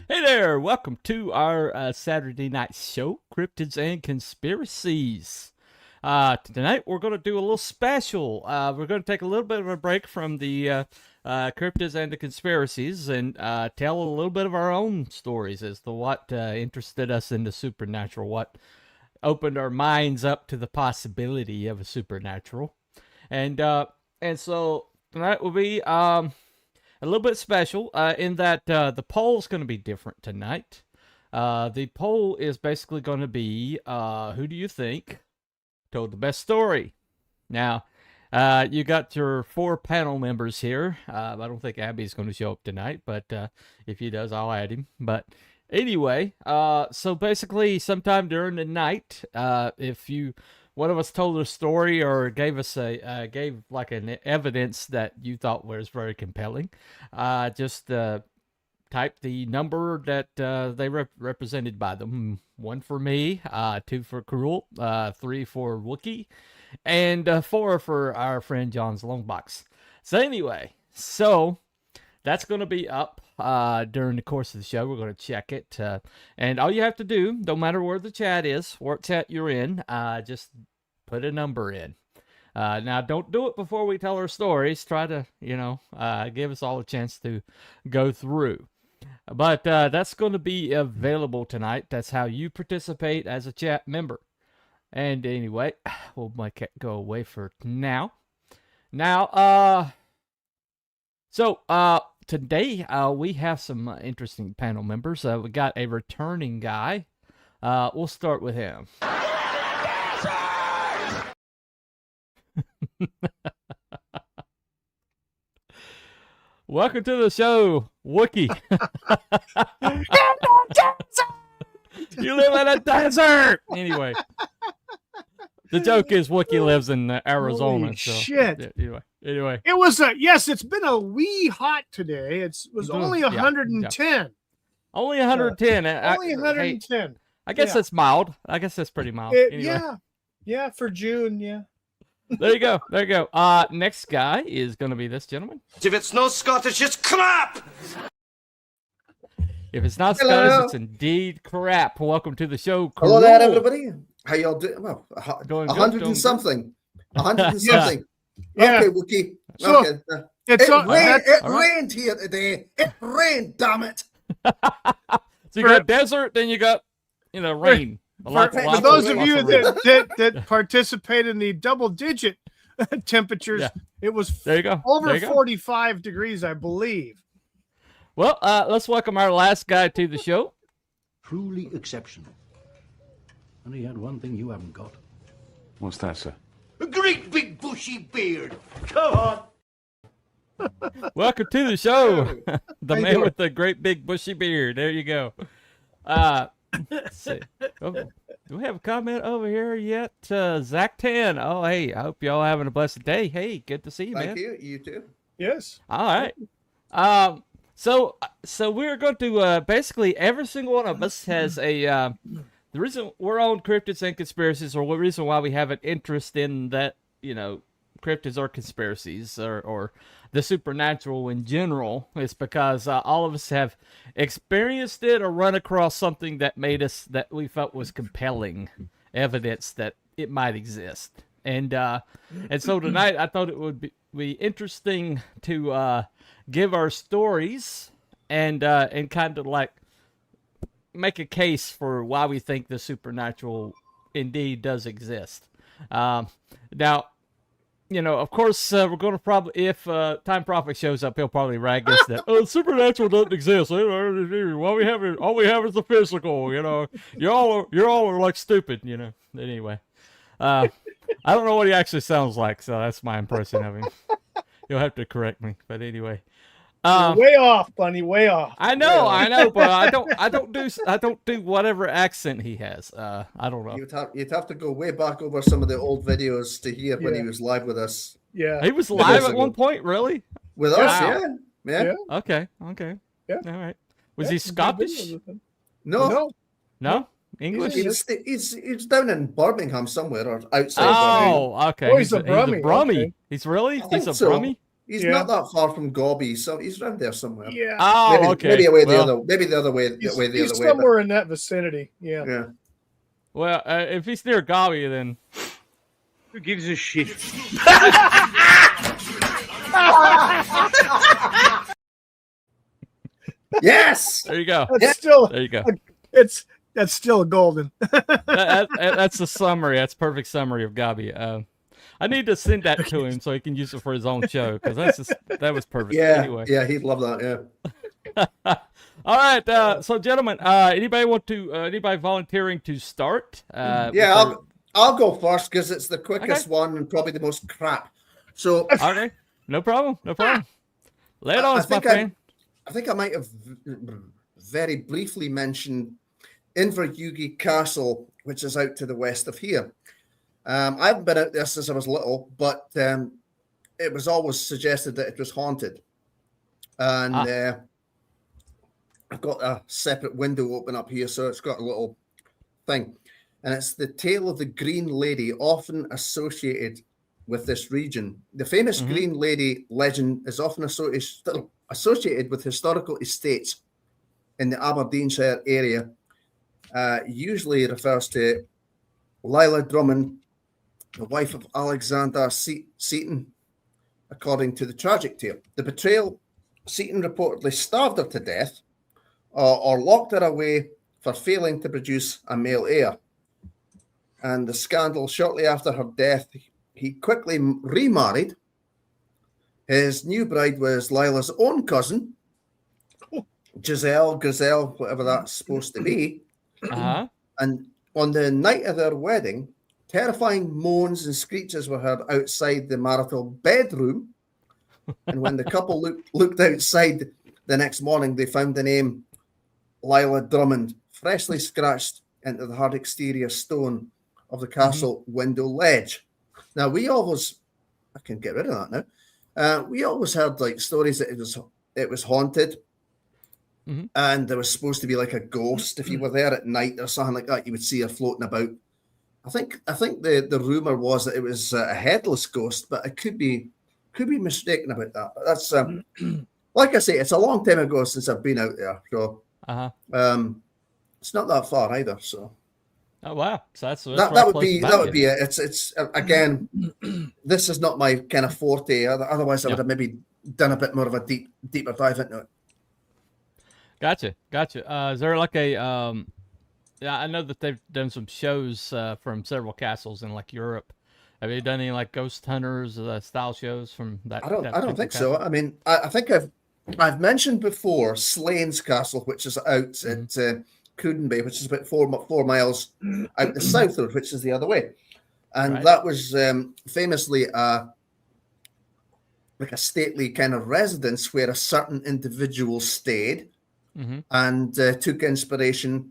Hey there, welcome to our Saturday night show, Cryptids and Conspiracies. Tonight we're going to do a little special. We're going to take a little bit of a break from the Cryptids and the Conspiracies and tell a little bit of our own stories as to what interested us in the supernatural, what opened our minds up to the possibility of a supernatural. And so tonight will be a little bit special in that the poll's going to be different tonight. The poll is basically going to be who do you think told the best story? Now, you got your 4 panel members here. I don't think Abby's going to show up tonight, but if he does, I'll add him. But anyway, so basically, sometime during the night, if one of us told a story or gave us gave like an evidence that you thought was very compelling, just type the number that they represented by them. 1 for me, 2 for Cruel, 3 for Wookie, and 4 for our friend John's Longbox. So anyway, that's going to be up during the course of the show. We're going to check it. And all you have to do, no matter where the chat is, what chat you're in, just put a number in. Now, don't do it before we tell our stories. Try to, give us all a chance to go through. But that's going to be available tonight. That's how you participate as a chat member. And anyway, we'll make it go away for now. Now, today, we have some interesting panel members. We got a returning guy. We'll start with him. Welcome to the show, Wookie. You live in a desert! Anyway. The joke is Wookie lives in Arizona. Holy shit. Yeah, anyway. It was yes, it's been a wee hot today. It was only 110. Yeah. Only 110. Only 110. I guess that's mild. I guess that's pretty mild. Anyway. Yeah, for June, yeah. There you go. Next guy is going to be this gentleman. If it's no Scottish, it's crap! If it's not Scottish, it's indeed crap. Welcome to the show, Hello there, everybody. How y'all doing? Well, 100 and something. 100 and something. Yeah. Okay, Wookie. So, okay. It rained here today. It rained, damn it. So you got desert, then you got, rain. For those of you that participate in the double-digit temperatures, it was there you go. Over 45 degrees, I believe. Well, let's welcome our last guy to the show. Truly exceptional. And he had one thing you haven't got. What's that, sir? A great big bushy beard. Come on. Welcome to the show. The man with the great big bushy beard. There you go. Let's see. Oh, do we have a comment over here yet? Zach 10. Oh, hey, I hope y'all having a blessed day. Hey, good to see you, man. Thank you. You too. Yes. All right. So we're going to basically every single one of us has a the reason we're on Cryptids and Conspiracies, or the reason why we have an interest in that, cryptids or conspiracies or the supernatural in general, is because all of us have experienced it or run across something that we felt was compelling evidence that it might exist. And so tonight I thought it would be interesting to give our stories and kind of like make a case for why we think the supernatural indeed does exist. Now, of course, we're going to probably, if Time Prophet shows up, he'll probably rag us that, supernatural doesn't exist. All we have is the physical, You all are like stupid, Anyway, I don't know what he actually sounds like, so that's my impression of him. You'll have to correct me, but anyway. Way off, Bunny. Way off. I know, but I don't do whatever accent he has. I don't know. You'd have to go way back over some of the old videos to hear when he was live with us. Yeah, he was live at one point, really? With us, yeah. Okay. Yeah. All right. Was he Scottish? No. English? He's down in Birmingham somewhere or outside. Oh, okay. Oh, he's a Brummie. He's a Brummie. Okay. He's really? He's a so. Brummie? He's not that far from Gobby, so he's around there somewhere. Yeah. Oh, okay. Maybe away the other. Maybe the other way. He's But somewhere in that vicinity. Yeah. Yeah. Well, if he's near Gabi, then Who gives a shit? Yes. there you go. That's still. There you go. That's still golden. That's the summary. That's perfect summary of Gabi. I need to send that to him so he can use it for his own show because that was perfect. Yeah. Anyway. Yeah, he'd love that. Yeah. All right. So, gentlemen, anybody volunteering to start? Yeah, I'll go first because it's the quickest one and probably the most crap. So okay, no problem. Lay it on us, my friend. I think I might have very briefly mentioned Inveryugi Castle, which is out to the west of here. I haven't been out there since I was little, but it was always suggested that it was haunted. And I've got a separate window open up here, so it's got a little thing. And it's the tale of the Green Lady, often associated with this region. The famous Green Lady legend is often associated with historical estates in the Aberdeenshire area. Usually refers to Lila Drummond, the wife of Alexander Seaton, according to the tragic tale. The betrayal, Seaton reportedly starved her to death or locked her away for failing to produce a male heir. And the scandal, shortly after her death, he quickly remarried. His new bride was Lila's own cousin, Griselle, whatever that's supposed to be. And on the night of their wedding, terrifying moans and screeches were heard outside the marital bedroom. And when the couple looked outside the next morning, they found the name Lila Drummond freshly scratched into the hard exterior stone of the castle window ledge. Now, I can get rid of that now. We always heard like stories that it was haunted. And there was supposed to be like a ghost if you were there at night or something like that. You would see her floating about. I think the rumor was that it was a headless ghost, but I could be mistaken about that. But that's like I say, it's a long time ago since I've been out there. So it's not that far either. So oh wow, so that's that would be it. It's again, this is not my kind of forte. Otherwise, I would have maybe done a bit more of a deeper dive into it. Gotcha. Is there like a yeah, I know that they've done some shows from several castles in like Europe. Have you done any like ghost hunters style shows from that? I don't think so. I mean, I think I've mentioned before Slane's Castle, which is out at Cruden Bay, which is about 4 miles out the south road, which is the other way, and that was famously like a stately kind of residence where a certain individual stayed. And took inspiration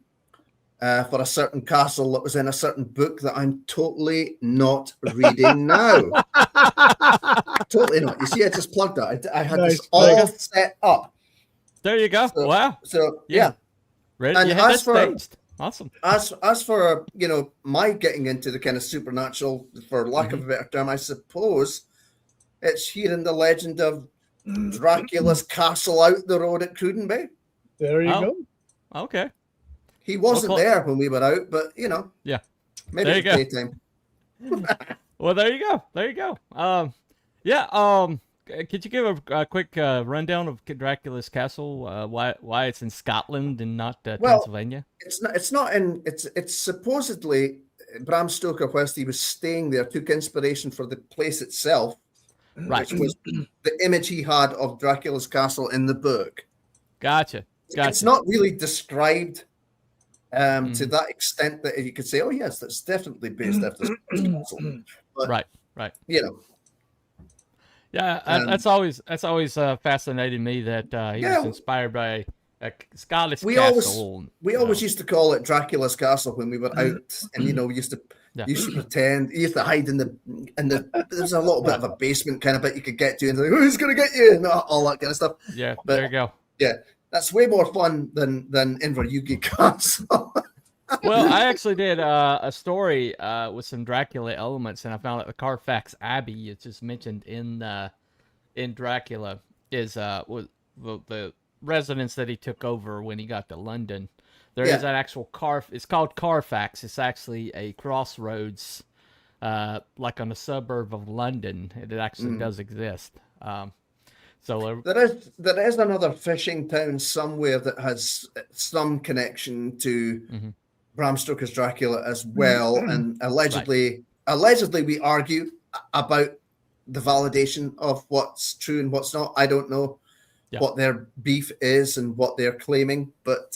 for a certain castle that was in a certain book that I'm totally not reading now. Totally not. You see, I just plugged that. I had this all set up. There you go. Wow. So yeah. Ready? And you had as that for staged. Awesome. As for my getting into the kind of supernatural, for lack of a better term, I suppose it's hearing the legend of Dracula's castle out the road at Cruden Bay. There you go. Okay. He wasn't there when we were out, but yeah, maybe it's daytime. Well, there you go. Could you give a quick rundown of Dracula's castle? Why it's in Scotland and not Pennsylvania? It's not in. It's supposedly Bram Stoker, whilst he was staying there, took inspiration for the place itself, which was the image he had of Dracula's castle in the book. Gotcha. It's not really described to that extent that you could say, "Oh yes, that's definitely based after castle." But, right. Yeah, that's always fascinated me that he was inspired by a Scottish castle. We always used to call it Dracula's castle when we were out, and we used to pretend, you used to hide in the. There's a little bit of a basement kind of bit you could get to, and like, who's going to get you, and all that kind of stuff. Yeah, but, there you go. Yeah, that's way more fun than Inveryugi Castle. Well, I actually did a story with some Dracula elements, and I found that the Carfax Abbey is just mentioned in in Dracula is was the residence that he took over when he got to London. There is an actual it's called Carfax. It's actually a crossroads, like on a suburb of London. It actually does exist. So there is another fishing town somewhere that has some connection to Bram Stoker's Dracula as well, and allegedly we argue about the validation of what's true and what's not. I don't know what their beef is and what they're claiming, but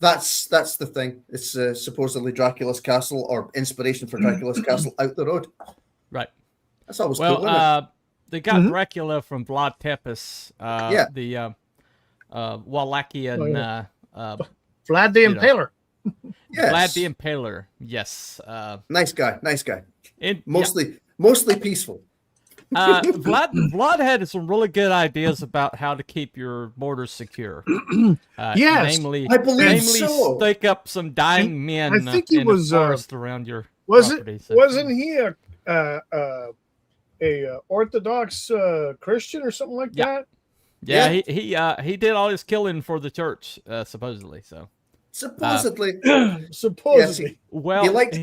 that's the thing. It's supposedly Dracula's castle, or inspiration for Dracula's castle out the road. Right. That's always cool, isn't it? They got Dracula from Vlad Tepes, the Wallachian Vlad the Impaler. Yes. Vlad the Impaler. Yes. Nice guy. And, Mostly peaceful. Vlad had some really good ideas about how to keep your borders secure. Yes, namely, I believe so. stake up some dying men I think he in was, the forest around your Was property. it? So- Wasn't he a Orthodox Christian or something like that? Yeah, he did all his killing for the church, supposedly. So Supposedly. Supposedly. well, he liked Go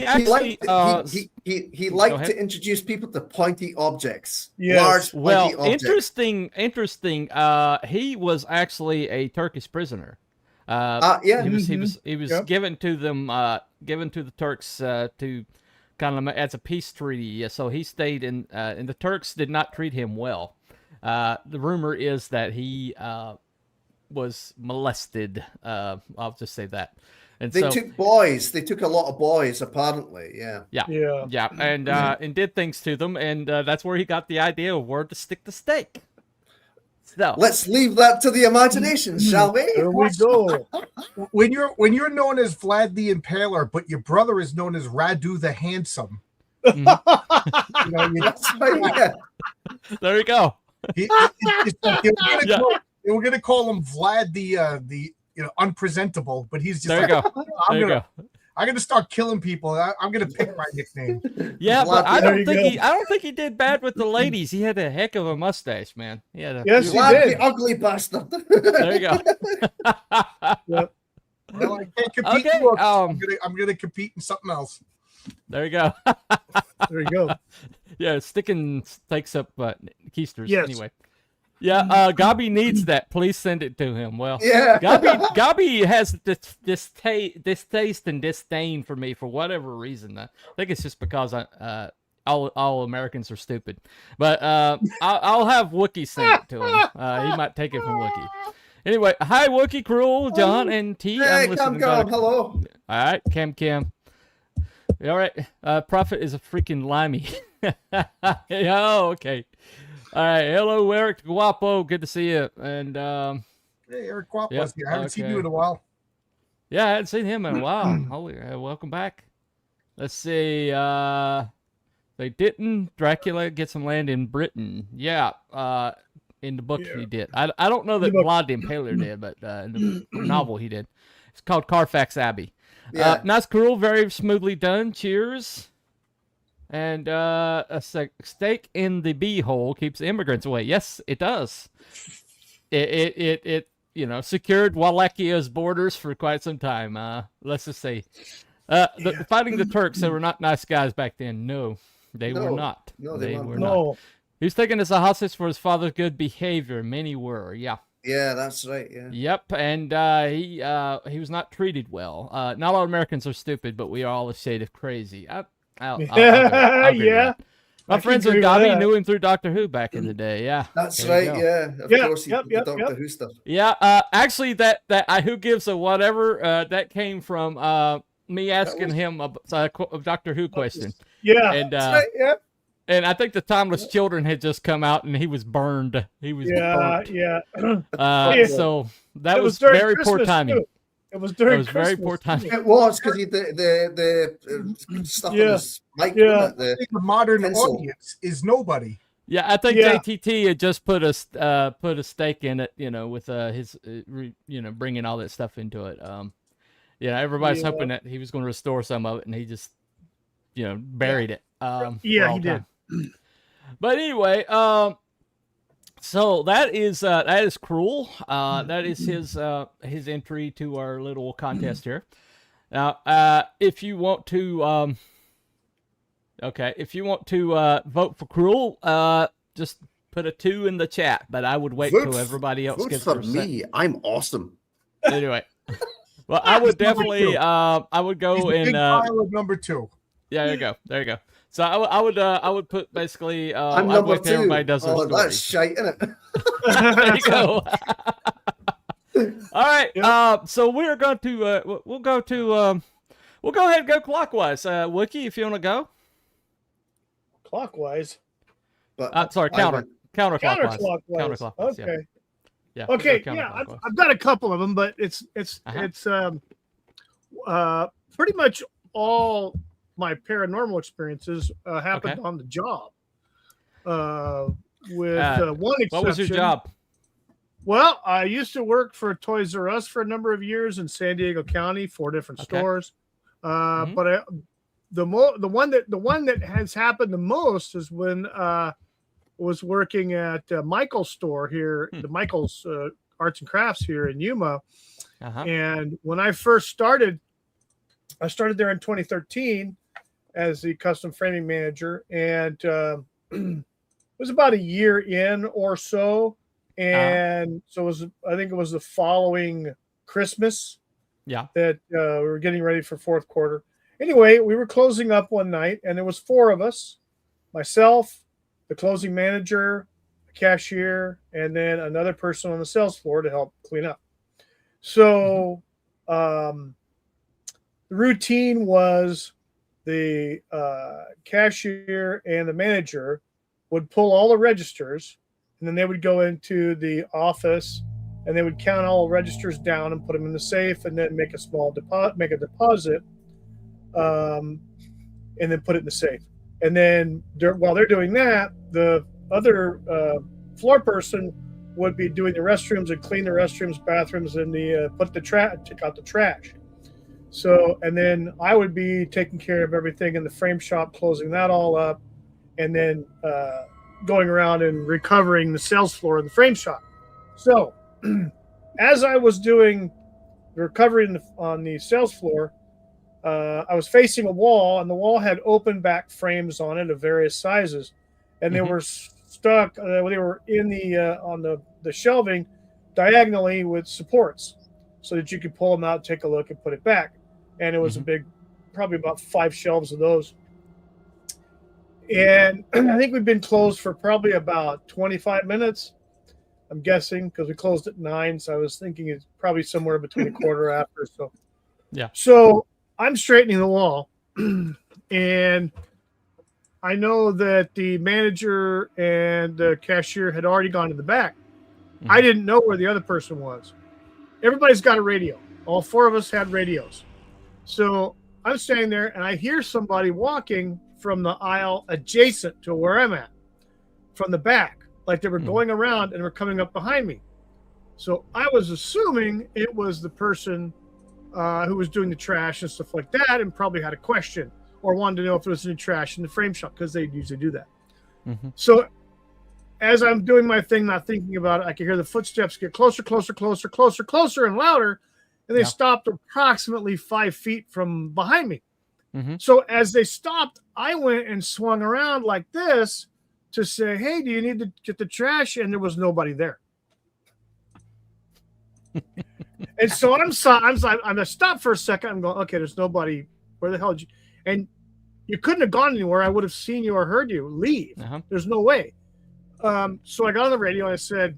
ahead. to introduce people to pointy objects. Yes. Large pointy objects. interesting. He was actually a Turkish prisoner. He was given to them, given to the Turks to kind of as a peace treaty. So he stayed in, and the Turks did not treat him well. The rumor is that he was molested. I'll just say that. And They took boys. They took a lot of boys, apparently. Yeah. And did things to them, and that's where he got the idea of where to stick the stake. So Let's leave that to the imagination, shall we? There we go. When you're known as Vlad the Impaler, but your brother is known as Radu the Handsome. That's right, yeah. there you go. They were gonna call him Vlad the unpresentable, but he's just There you go. I'm gonna start killing people. I'm gonna pick my nickname. Yeah, but I There don't you think go. I don't think he did bad with the ladies. He had a heck of a mustache, man. He had a, Yes, he Vlad did. the ugly bastard. There you go. Yep. Well, I can't compete. Okay, in looks. I'm gonna compete in something else. There you go. There you go. Yeah, sticking takes up keisters. Yes. Anyway. Yeah, Gabi needs that. Please send it to him. Well, Yeah. Gabi has this distaste and disdain for me for whatever reason. I think it's just because all Americans are stupid. But I'll have Wookie send it to him. He might take it from Wookie. Anyway, hi Wookie, Cruel, John, and T. Hey, listening Cam, to- hello. All right, Cam. All right, Prophet is a freaking limey. Oh, okay. All right, hello Eric Guapo, good to see you. And Hey, Eric Guapo, Yep, here. I haven't seen okay. you in a while. yeah, I hadn't seen him in a while. Holy, welcome back. Let's see. They didn't. Dracula get some land in Britain. Yeah. In the book he did. I don't know that Vlad the Impaler did, but in the novel he did. It's called Carfax Abbey. Yeah. Nice, Cruel, very smoothly done. Cheers. And a stake in the beehole keeps the immigrants away. Yes, it does. It secured Wallachia borders for quite some time. Let's just say, fighting the Turks, they were not nice guys back then. No, they were not. No, they weren't. were not. No. He was taken as a hostage for his father's good behavior. Many were. Yeah. Yeah, that's right. Yeah. Yep, and he was not treated well. Not all Americans are stupid, but we are all a shade of crazy. I'll agree with Yeah. that. My I friends can with agree with Gabi that. knew him through Doctor Who back in the day. Yeah, That's There you right. go. Yeah. Of Yeah, course, he yep, did the yep, Doctor yep. Who stuff. Yeah. Actually, that Who Gives a Whatever that came from me asking him a Doctor Who question, Yeah. and That's right. Yeah. and I think the Timeless Children had just come out, and he was burned. He was burnt. Yeah. Yeah. So that It was during very poor Christmas, timing. too. It was during It was very Christmas, poor timing. It was because he the stuff on Yeah. his mic. Yeah. wasn't it? I think the modern Pencil. audience is nobody. Yeah, I think Yeah. JTT had just put a stake in it, with his, bringing all that stuff into it. Everybody's Yeah. hoping that he was going to restore some of it, and he just, buried it. Yeah, for all he did. time. But anyway, So that is cruel. That is his entry to our little contest here. Now, if you want to, if you want to vote for cruel, just put a 2 in the chat. But I would wait till everybody else vote gets for their me. I'm awesome. Anyway, well, I would definitely, I would go He's in. big pile of number 2. Yeah, there you go. There you go. So I would put basically. I'm I'd number wait till 2. everybody does their Oh, that's stories. shite, isn't it? There you go. All right. So we're going to we'll go to we'll go ahead and go clockwise. Wookie, if you want to go. Clockwise. But Sorry, counterclockwise. Counterclockwise. Counterclockwise. Okay. Yeah. Okay. We'll go Yeah, counterclockwise. I've got a couple of them, but it's pretty much all my paranormal experiences happened on the job. With one exception. What was your job? Well, I used to work for Toys R Us for a number of years in San Diego County, 4 different stores. But the one that has happened the most is when was working at Michael's store here, the Michael's Arts and Crafts here in Yuma. And when I first started, I started there in 2013 as the custom framing manager, and it was about a year in or so. And so it was, I think it was the following Christmas that we were getting ready for fourth quarter. Anyway, we were closing up one night, and there was 4 of us, myself, the closing manager, the cashier, and then another person on the sales floor to help clean up. So the routine was the cashier and the manager would pull all the registers, and then they would go into the office and they would count all the registers down and put them in the safe, and then make a small deposit, and then put it in the safe. And then while they're doing that, the other floor person would be doing the restrooms and clean the restrooms, bathrooms, and take out the trash. So, and then I would be taking care of everything in the frame shop, closing that all up, and then going around and recovering the sales floor in the frame shop. So as I was doing the recovery on the sales floor, I was facing a wall, and the wall had open back frames on it of various sizes, and they were stuck. They were in on the shelving diagonally with supports, so that you could pull them out, take a look, and put it back. And it was a big, probably about 5 shelves of those. And I think we've been closed for probably about 25 minutes. I'm guessing, because we closed at 9, so I was thinking it's probably somewhere between a quarter after. So, yeah. So I'm straightening the wall, and I know that the manager and the cashier had already gone to the back. I didn't know where the other person was. Everybody's got a radio. All 4 of us had radios. So I'm standing there, and I hear somebody walking from the aisle adjacent to where I'm at, from the back, like they were going around and were coming up behind me. So I was assuming it was the person who was doing the trash and stuff like that, and probably had a question or wanted to know if there was any trash in the frame shop, because they usually do that. So as I'm doing my thing, not thinking about it, I could hear the footsteps get closer, and louder, and they stopped approximately 5 feet from behind me. So as they stopped, I went and swung around like this to say, "Hey, do you need to get the trash?" And there was nobody there. And so I'm gonna stop for a second. I'm going, okay, there's nobody. Where the hell did you? And you couldn't have gone anywhere. I would have seen you or heard you leave. There's no way. So I got on the radio and I said,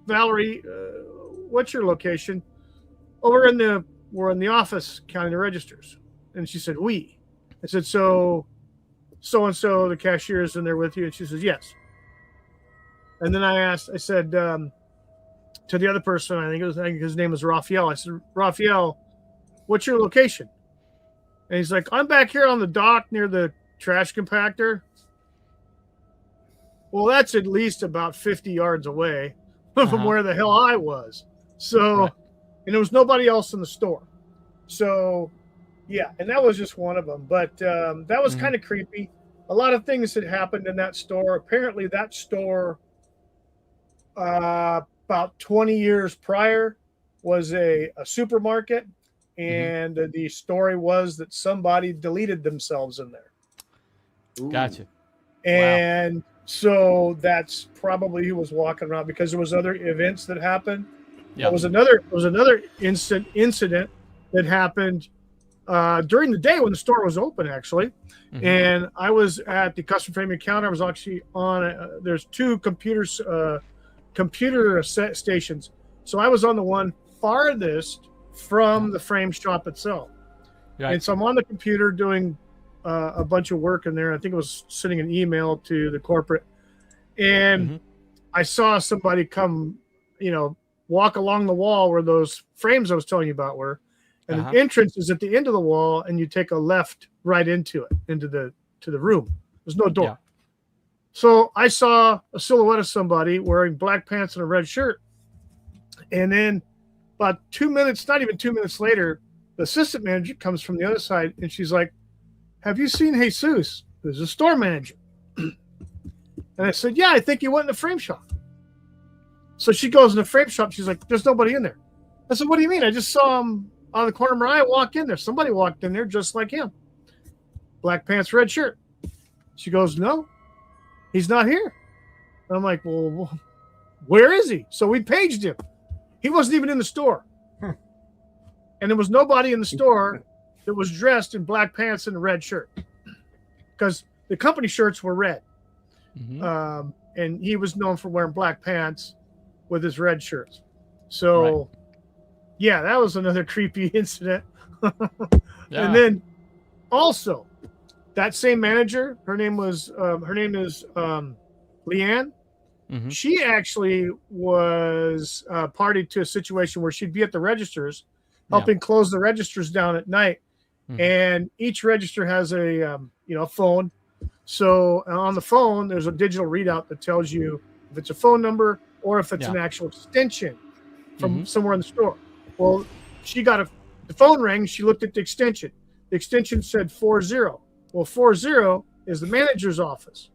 Valerie, what's your location? Oh, we're in the office counting the registers. And she said, we. I said, so and so, the cashier is in there with you? And she says, yes. And then I said to the other person, I think his name was Raphael. I said, Raphael, what's your location? And he's like, I'm back here on the dock near the trash compactor. Well, that's at least about 50 yards away from where the hell I was. So, and there was nobody else in the store. So, yeah, and that was just one of them. But that was kind of creepy. a lot of things had happened in that store. Apparently, that store, about 20 years prior, was a supermarket, and the story was that somebody deleted themselves in there. Ooh. Gotcha. And so that's probably who was walking around, because there was other events that happened. Yeah. There was another incident that happened during the day when the store was open, actually. And I was at the custom framing counter. I was actually on there's two computer stations. So I was on the one farthest from the frame shop itself. Right. And so I'm on the computer doing a bunch of work in there. I think it was sending an email to the corporate. And I saw somebody come, walk along the wall where those frames I was telling you about were. And the entrance is at the end of the wall, and you take a left right into it, into the room. There's no door. Yeah. So I saw a silhouette of somebody wearing black pants and a red shirt. And then about 2 minutes, not even 2 minutes later, the assistant manager comes from the other side, and she's like, "Have you seen Jesus, who's a store manager?" And I said, "Yeah, I think he went in the frame shop." So she goes in the frame shop. She's like, "There's nobody in there." I said, "What do you mean? I just saw him on the corner of my eye walk in there. Somebody walked in there just like him. Black pants, red shirt." She goes, "No, he's not here." And I'm like, "Well, where is he?" So we paged him. He wasn't even in the store. And there was nobody in the store that was dressed in black pants and a red shirt, because the company shirts were red. And he was known for wearing black pants with his red shirts. So, yeah, that was another creepy incident. And then also that same manager, her name is Leanne. She actually was party to a situation where she'd be at the registers, helping close the registers down at night. And each register has a phone. So on the phone, there's a digital readout that tells you if it's a phone number or if it's an actual extension from somewhere in the store. Well, she got the phone rang. She looked at the extension. The extension said 40. Well, 40 is the manager's office.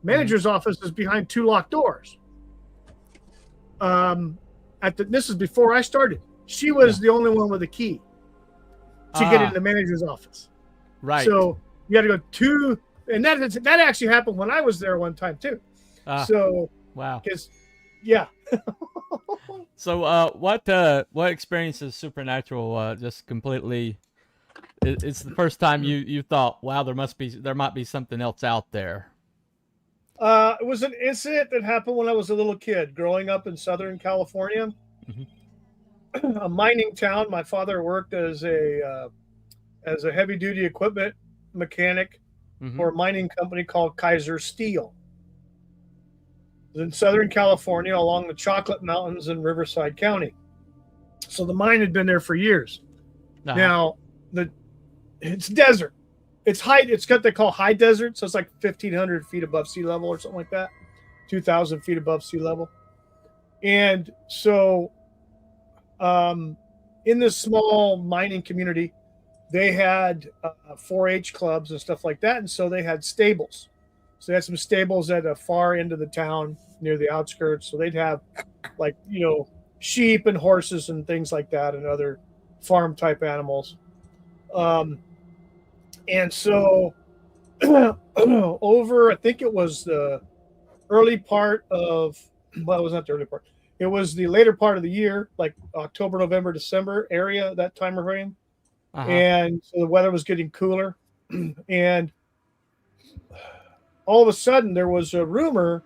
Manager's office is behind two locked doors. This is before I started. She was the only one with a key to get into the manager's office. Right. So you got to go to, and that actually happened when I was there one time too. So wow. Because So what experience is supernatural just completely? It's the first time you thought, wow, there might be something else out there. It was an incident that happened when I was a little kid growing up in Southern California, a mining town. My father worked as a heavy duty equipment mechanic for a mining company called Kaiser Steel. It was in Southern California along the Chocolate Mountains in Riverside County. So the mine had been there for years. Now it's desert. It's high. It's what they call high desert. So it's like 1,500 feet above sea level or something like that. 2,000 feet above sea level. And so in this small mining community, they had 4-H clubs and stuff like that. And so they had stables. So they had some stables at the far end of the town near the outskirts. So they'd have sheep and horses and things like that and other farm type animals. And so over, I think it was the early part of, well, it was not the early part. It was the later part of the year, like October, November, December area, that time of frame. And so the weather was getting cooler. And all of a sudden there was a rumor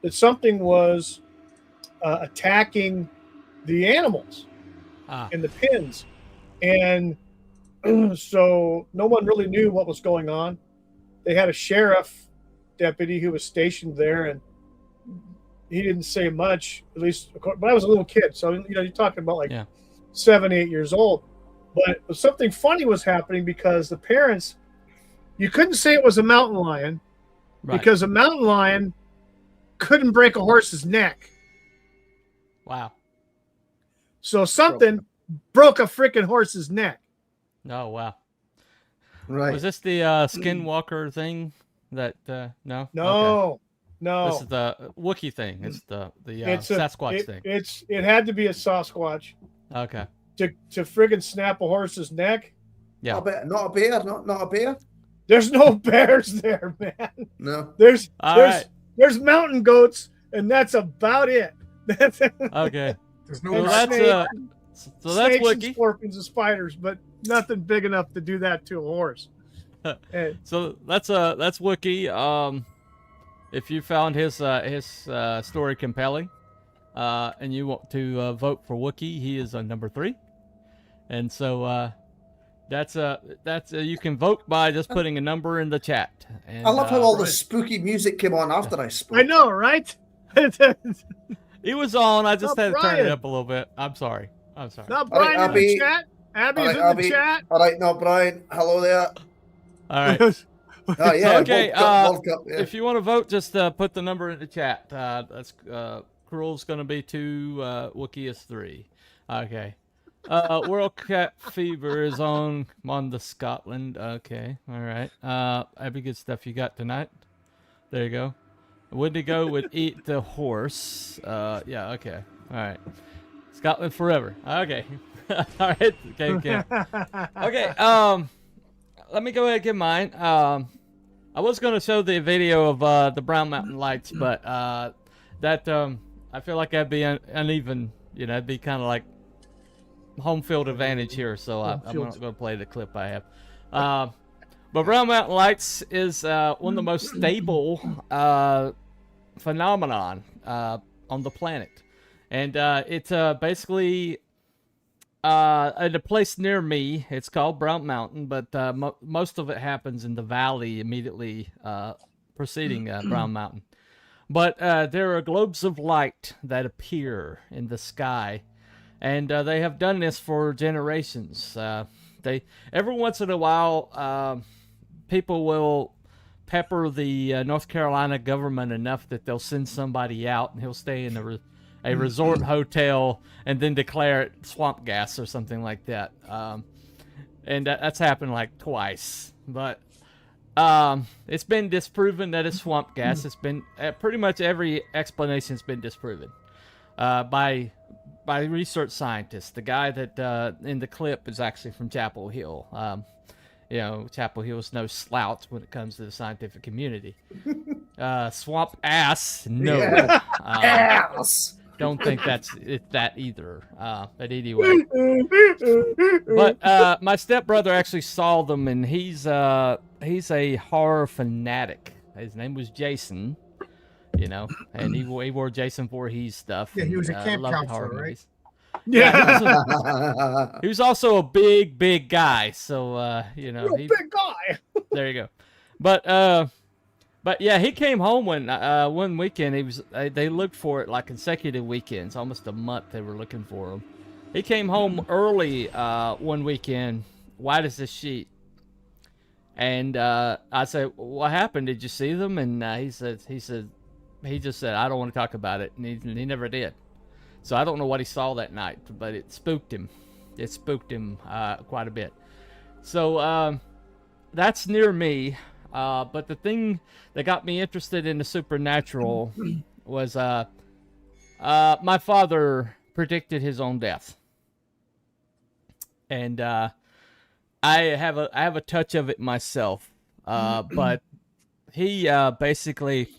that something was attacking the animals in the pens. And so no one really knew what was going on. They had a sheriff deputy who was stationed there, and he didn't say much, at least, but I was a little kid. So, you're talking about 7, 8 years old. But something funny was happening because the parents, you couldn't say it was a mountain lion because a mountain lion couldn't break a horse's neck. Wow. So something broke a freaking horse's neck. Oh, wow. Right. Was this the skinwalker thing That no. Okay. No, no. This is the Wookiee thing. It's the It's Sasquatch thing. It had to be a Sasquatch Okay. to friggin' snap a horse's neck. Yeah. Not a bear. Not a bear. There's no bears there, man. No. There's All there's right. there's mountain goats, and that's about it. That's Okay. There's And no. So that's snakes- so that's snakes and Wookiee. scorpions and spiders, but nothing big enough to do that to a horse. And So that's Wookiee. If you found his story compelling, and you want to vote for Wookiee, he is number 3. And so that's you can vote by just putting a number in the chat. And, I love how all the spooky music came on after I spoke. I know, right? He was on. I just Oh, had to turn it Brian. up a little bit. I'm sorry. Not All right, Brian in the Abby. chat. Abby's All right, in Abby. the chat. All right, no, Brian. Hello there. All right. Oh yeah. Okay, World Cup, yeah. If you want to vote, just put the number in the chat. That's Cruel's going to be 2, Wookiee is 3. Okay. World Cat Fever is on the Scotland. Okay. All right. Every good stuff you got tonight. There you go. Wendigo would eat the horse. Yeah. Okay. All right. Scotland forever. Okay. All right. Okay. Okay. Let me go ahead and give mine. I was going to show the video of the Brown Mountain Lights, but that I feel like that'd be uneven. You know, it'd be kind of like home field advantage here, so I'm not going to play the clip I have. But Brown Mountain Lights is one of the most stable phenomenon on the planet, and it's basically at a place near me. It's called Brown Mountain, but most of it happens in the valley immediately preceding Brown Mountain. But there are globes of light that appear in the sky, and they have done this for generations. They every once in a while, people will pepper the North Carolina government enough that they'll send somebody out, and he'll stay in a resort hotel and then declare it swamp gas or something like that. And that's happened like twice. But it's been disproven that it's swamp gas. It's been pretty much every explanation's been disproven by research scientists. The guy that in the clip is actually from Chapel Hill. You know, Chapel Hill's no slouch when it comes to the scientific community. Swamp ass, no. Yeah. Ass. Don't think that's that either. But anyway. But my stepbrother actually saw them, and he's a horror fanatic. His name was Jason, you know, and he wore Jason Voorhees stuff. Yeah, he was a and, camp loved counselor, horror right? movies. Yeah. He was also a big guy, so you know, Real big guy. there you go. But yeah, he came home one weekend. They looked for it like consecutive weekends, almost a month. They were looking for him. He came home early one weekend, white as a sheet. And I said, "What happened? Did you see them?" And he just said, "I don't want to talk about it," and he never did. So I don't know what he saw that night, but it spooked him. It spooked him quite a bit. So that's near me. But the thing that got me interested in the supernatural was my father predicted his own death, and I have a touch of it myself. But he basically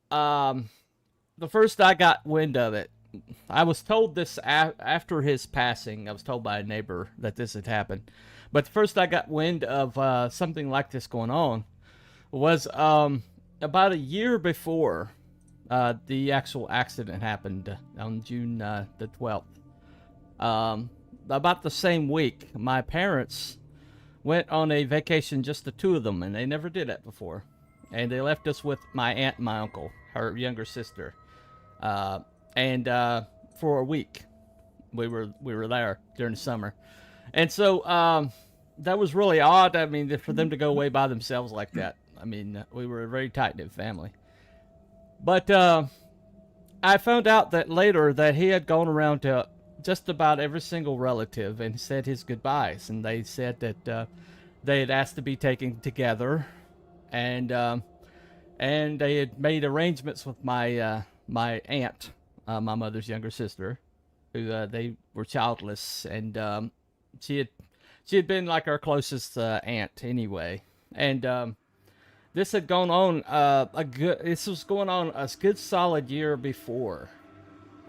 the first I got wind of it, I was told this after his passing. I was told by a neighbor that this had happened. But first I got wind of something like this going on was about a year before the actual accident happened on June the 12th. About the same week, my parents went on a vacation, just the two of them, and they never did that before. And they left us with my aunt and my uncle, her younger sister. And for a week, we were there during the summer. And so that was really odd. I mean, for them to go away by themselves like that. I mean, we were a very tight-knit family. But I found out that later that he had gone around to just about every single relative and said his goodbyes. And they said that they had asked to be taken together and they had made arrangements with my my aunt, my mother's younger sister, who they were childless, and she had been like our closest aunt anyway, and this had gone on this was going on a good solid year before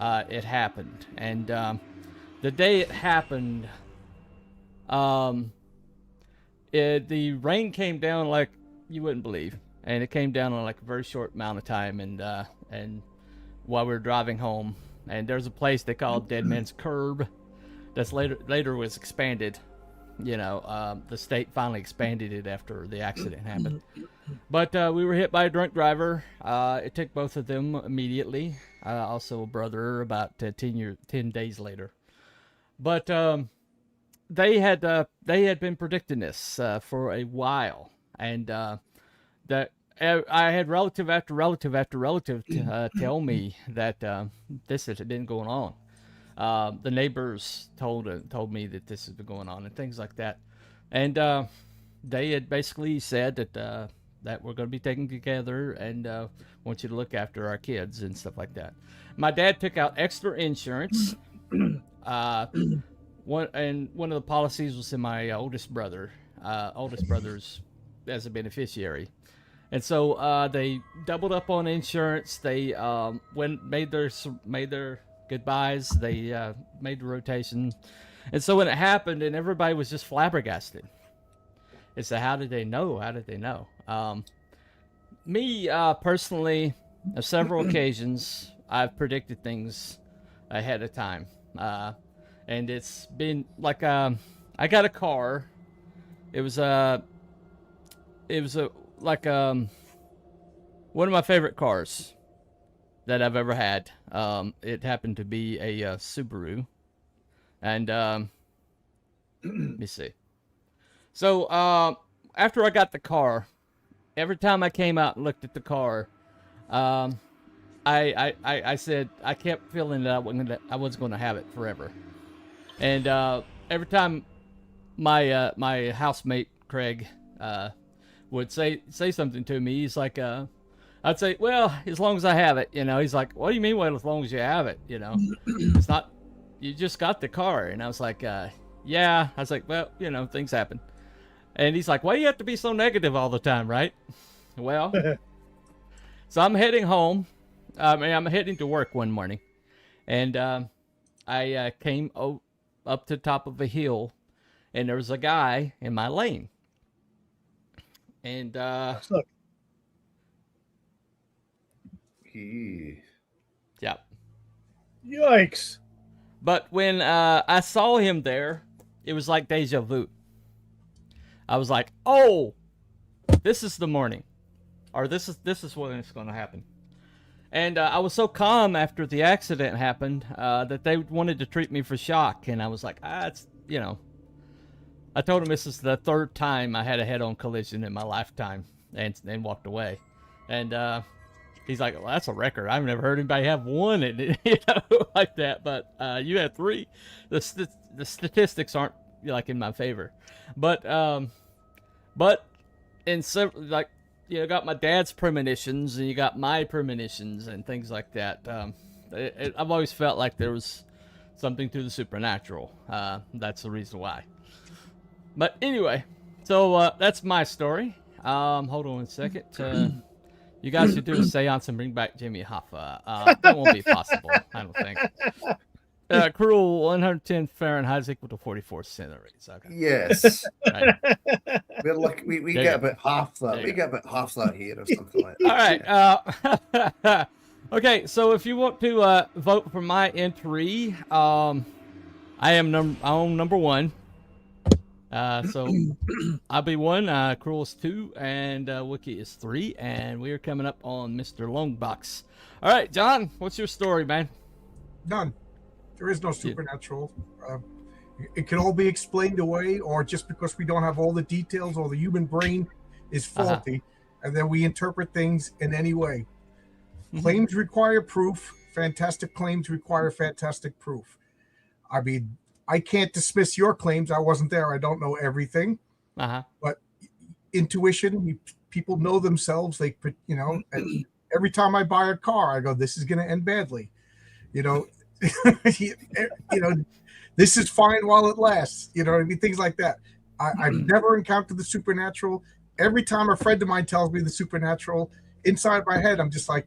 it happened, and the day it happened, the rain came down like you wouldn't believe, and it came down in like a very short amount of time, and while we were driving home, and there's a place they called Dead Man's Curb that's later was expanded. You know, the state finally expanded it after the accident happened. But we were hit by a drunk driver. It took both of them immediately. Also a brother about 10 days later. But they had been predicting this for a while, and that I had relative after relative after relative tell me that this had been going on. The neighbors told me that this has been going on and things like that, and they had basically said that we're going to be taken together and want you to look after our kids and stuff like that. My dad took out extra insurance. One of the policies was in my oldest brother's as a beneficiary, and so they doubled up on insurance. They made their goodbyes. They made the rotation, and so when it happened, and everybody was just flabbergasted. It's how did they know? How did they know? Me personally, on several occasions, I've predicted things ahead of time, and it's been like I got a car. It was one of my favorite cars that I've ever had. It happened to be a Subaru, and let me see. So after I got the car, every time I came out and looked at the car, I said I kept feeling that I wasn't going to have it forever, and every time my my housemate Craig would say something to me, he's like, I'd say, well, as long as I have it, you know. He's like, what do you mean, well, as long as you have it, you know? It's not, you just got the car. And I was like, yeah. I was like, well, you know, things happen. And he's like, why do you have to be so negative all the time, right? Well, so I'm heading home. I'm heading to work one morning. And I came up to the top of a hill, and there was a guy in my lane. And Look. yeah. Yikes. But when I saw him there, it was like deja vu. I was like, oh, this is the morning. Or this is when it's going to happen. And I was so calm after the accident happened that they wanted to treat me for shock. And I was like, it's, you know. I told him this is the third time I had a head-on collision in my lifetime, and walked away. And he's like, well, that's a record. I've never heard anybody have one, and you know, like that. But you had three. The statistics aren't like in my favor, but in several, like, you know, got my dad's premonitions, and you got my premonitions and things like that. I've always felt like there was something to the supernatural. That's the reason why. But anyway, so that's my story. Hold on a second. You guys should do a seance and bring back Jimmy Hoffa. That won't be possible, I don't think. Cruel 110 Fahrenheit is equal to 44 centigrades. Okay. Yes. Right. We're like, we get about half that. We get about half that here or something like that. All right. Okay, so if you want to vote for my entry, I am number one. So I'll be 1, Cruel is 2, and Wiki is 3, and we are coming up on Mr. Longbox. All right, John, what's your story, man? None. There is no supernatural. It can all be explained away, or just because we don't have all the details, or the human brain is faulty, and then we interpret things in any way. Claims require proof. Fantastic claims require fantastic proof. I mean, I can't dismiss your claims. I wasn't there. I don't know everything. But intuition, people know themselves. They, and every time I buy a car, I go, this is going to end badly. You know, this is fine while it lasts. You know what I mean? Things like that. I've never encountered the supernatural. Every time a friend of mine tells me the supernatural, inside my head, I'm just like,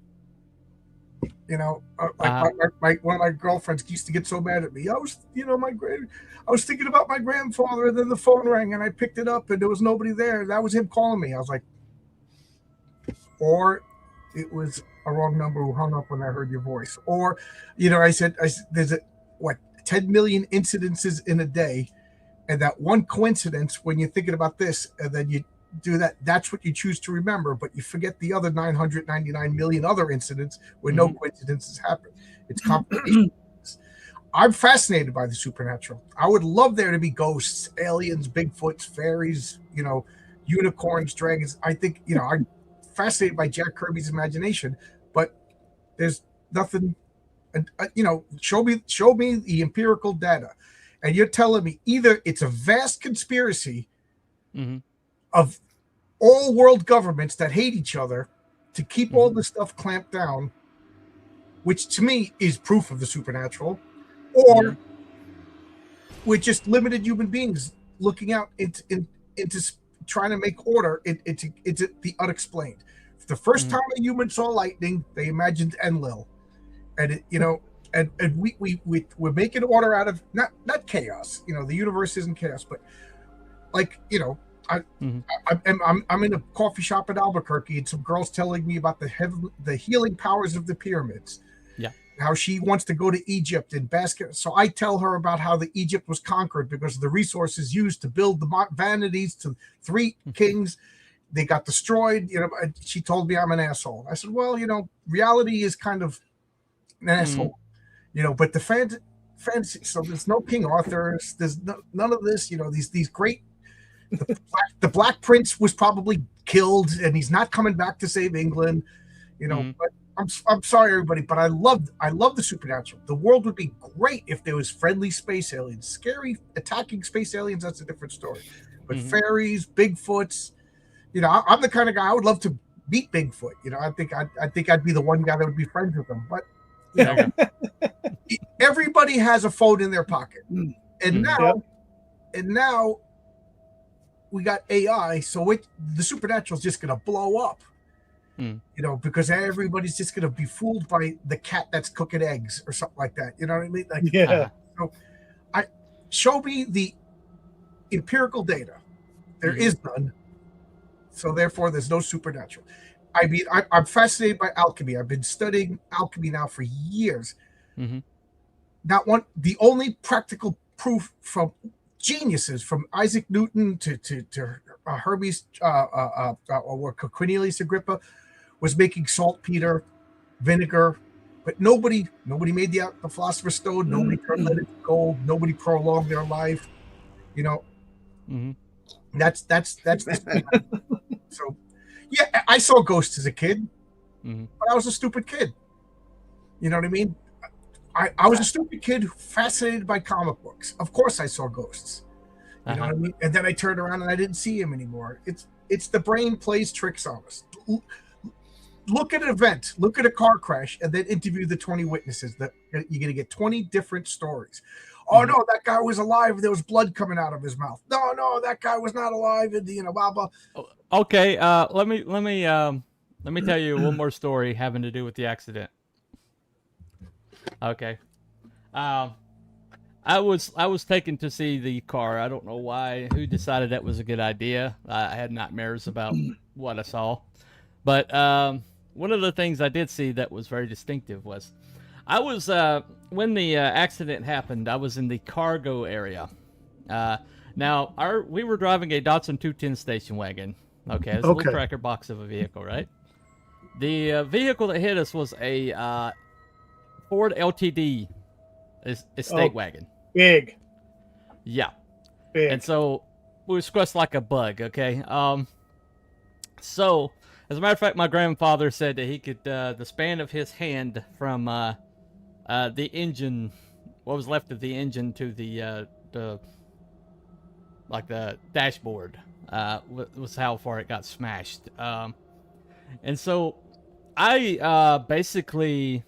like one of my girlfriends used to get so mad at me. I was thinking about my grandfather, and then the phone rang, and I picked it up, and there was nobody there. That was him calling me. I was like, or it was a wrong number who hung up when I heard your voice. Or, I said, there's 10 million incidences in a day, and that one coincidence when you're thinking about this, and then you do that, that's what you choose to remember, but you forget the other 999 million other incidents where no coincidences happen. It's complicated. I'm fascinated by the supernatural. I would love there to be ghosts, aliens, Bigfoots, fairies, unicorns, dragons. I think, I'm fascinated by Jack Kirby's imagination, but there's nothing, show me the empirical data. And you're telling me either it's a vast conspiracy of all world governments that hate each other to keep all this stuff clamped down, which to me is proof of the supernatural, or we're just limited human beings looking out into trying to make order into the unexplained. The first time a human saw lightning, they imagined Enlil, and we're making order out of not chaos. The universe isn't chaos, but I'm in a coffee shop in Albuquerque, and some girls telling me about the healing powers of the pyramids. Yeah, how she wants to go to Egypt and basket. So I tell her about how the Egypt was conquered because of the resources used to build the vanities to 3 kings. They got destroyed. She told me I'm an asshole. I said, well, reality is kind of an asshole. But the fantasy. So there's no King Arthurs. There's none of this. These great. The Black Prince was probably killed, and he's not coming back to save England. But I'm sorry, everybody, but I love the supernatural. The world would be great if there was friendly space aliens. Scary attacking space aliens, that's a different story. But fairies, Bigfoots, I'm the kind of guy I would love to meet Bigfoot. I think I'd be the one guy that would be friends with them. But everybody has a phone in their pocket, and now we got AI, so the supernatural is just going to blow up. Because everybody's just going to be fooled by the cat that's cooking eggs or something like that. You know what I mean? So show me the empirical data. There is none. So therefore, there's no supernatural. I mean, I'm fascinated by alchemy. I've been studying alchemy now for years. The only practical proof from geniuses, from Isaac Newton to Hermes or Cornelius Agrippa, was making saltpeter, vinegar, but nobody made the Philosopher's Stone. Nobody turned lead into gold. Nobody prolonged their life. That's so. Yeah, I saw ghosts as a kid, but I was a stupid kid. You know what I mean? I was a stupid kid fascinated by comic books. Of course, I saw ghosts. You know what I mean? And then I turned around and I didn't see him anymore. It's the brain plays tricks on us. Look at an event, look at a car crash, and then interview the 20 witnesses. That you're going to get 20 different stories. Oh no, that guy was alive. There was blood coming out of his mouth. No, that guy was not alive. And blah blah. Okay, let me tell you one more story having to do with the accident. Okay, I was taken to see the car. I don't know why. Who decided that was a good idea? I had nightmares about what I saw, but one of the things I did see that was very distinctive was I was when the accident happened. I was in the cargo area. Now we were driving a Datsun 210 station wagon. Okay, it's a little cracker box of a vehicle, right? The vehicle that hit us was a Ford LTD estate wagon. Big. Yeah. Big. And so we were squished like a bug, okay? So, as a matter of fact, my grandfather said that he could, the span of his hand from the engine, what was left of the engine to the like the dashboard was how far it got smashed. And so I basically,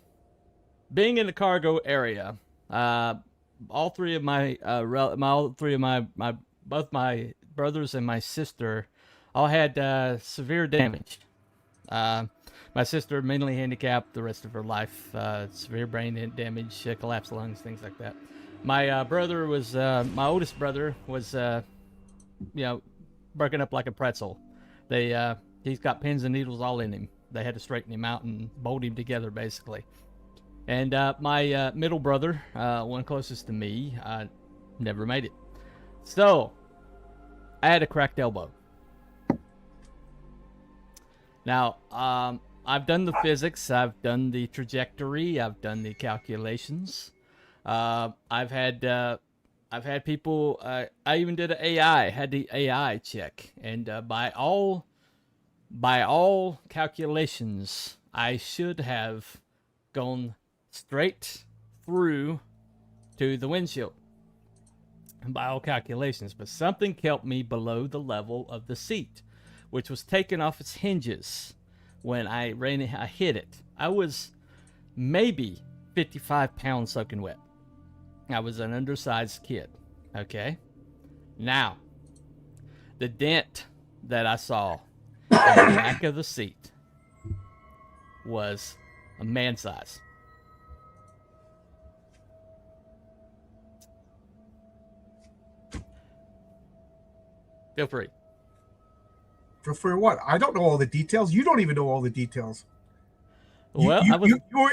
being in the cargo area, all three of my both my brothers and my sister all had severe damage. My sister mentally handicapped the rest of her life, severe brain damage, collapsed lungs, things like that. My brother was, my oldest brother was, broken up like a pretzel. He's got pins and needles all in him. They had to straighten him out and bolt him together, basically. And my middle brother, one closest to me, never made it. So I had a cracked elbow. Now, I've done the physics, I've done the trajectory, I've done the calculations. I've had people. I even did an AI. Had the AI check, and by all calculations, I should have gone straight through to the windshield. By all calculations, but something kept me below the level of the seat, which was taken off its hinges when I hit it. I was maybe 55 pounds soaking wet. I was an undersized kid. Okay? Now, the dent that I saw in the back of the seat was a man size. Feel free. For what? I don't know all the details. You don't even know all the details. Well,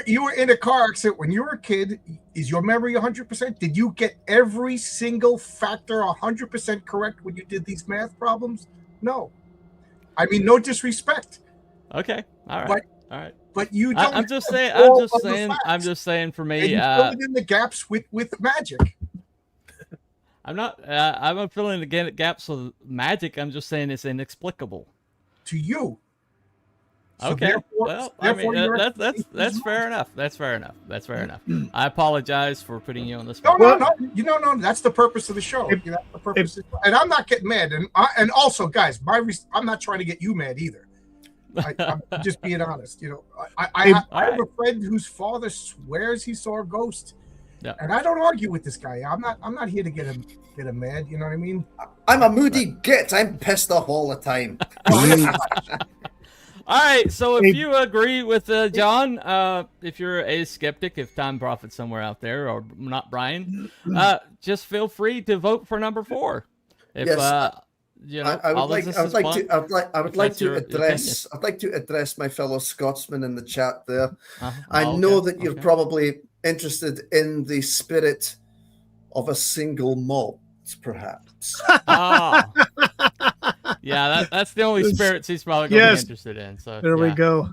you were in a car accident when you were a kid. Is your memory 100%? Did you get every single factor 100% correct when you did these math problems? No. I mean, no disrespect. Okay. All right. All right. But you don't. I'm just saying. For me, and you fill it in the gaps with magic. I'm not. I'm filling the gaps with magic. I'm just saying it's inexplicable to you. So okay. Well, I mean, that's fair enough. That's fair enough. I apologize for putting you on the spot. No. That's the purpose of the show. That's the purpose. And I'm not getting mad. And also, guys, I'm not trying to get you mad either. I'm just being honest. You know, I have a friend whose father swears he saw a ghost. Yeah. And I don't argue with this guy. I'm not here to get him mad. You know what I mean? I'm a moody git. I'm pissed off all the time. All right, so if you agree with John, if you're a skeptic, if time prophet's somewhere out there, or not Brian, just feel free to vote for number 4. If, yes, I would like to address my fellow Scotsman in the chat there. I know that you're probably interested in the spirit of a single malt, perhaps. Yeah, that's the only spirits he's probably going to be interested in. So there we go.